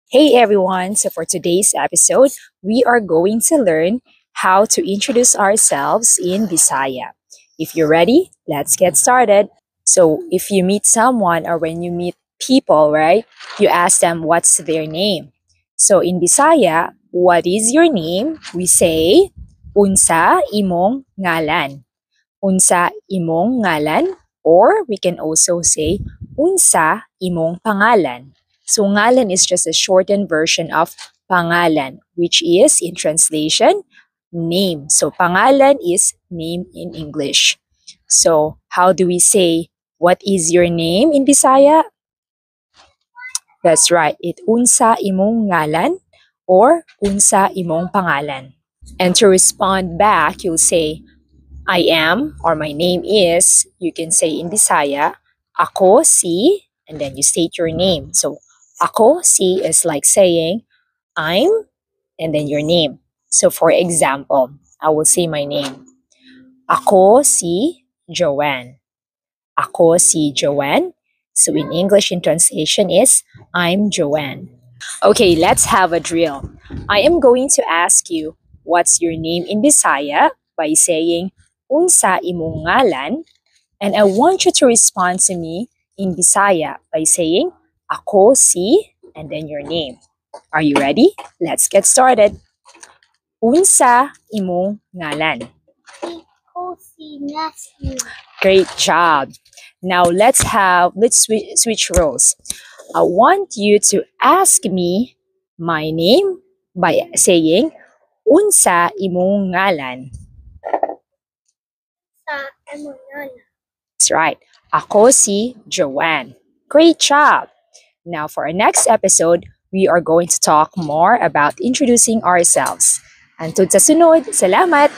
Hey everyone! So for today's episode, we are going to learn how to introduce ourselves in Bisaya. If you're ready, let's get started. So if you meet someone or when you meet people, right, you ask them what's their name. So in Bisaya, what is your name? We say, Unsa imong ngalan. Unsa imong ngalan? Or we can also say, Unsa imong pangalan. So ngalan is just a shortened version of pangalan, which is, in translation, name. So pangalan is name in English. So how do we say, what is your name in Bisaya? That's right. It unsa imong ngalan or unsa imong pangalan. And to respond back, you'll say, I am or my name is, you can say in Bisaya, ako si, and then you state your name. So, ako si is like saying, I'm, and then your name. So, for example, I will say my name. Ako si Joanne. Ako si Joanne. So, in English, in translation is, I'm Joanne. Okay, let's have a drill. I am going to ask you, what's your name in Bisaya by saying, Unsa imong ngalan? And I want you to respond to me in Bisaya by saying, Ako si, and then your name. Are you ready? Let's get started. Unsa imong ngalan? Ako si Matthew. Great job. Now let's switch roles. I want you to ask me my name by saying, Unsa imong ngalan? Sa Emonana. That's right. Ako si Joanne. Great job. Now for our next episode, we are going to talk more about introducing ourselves. Hangtod sa sunod, salamat!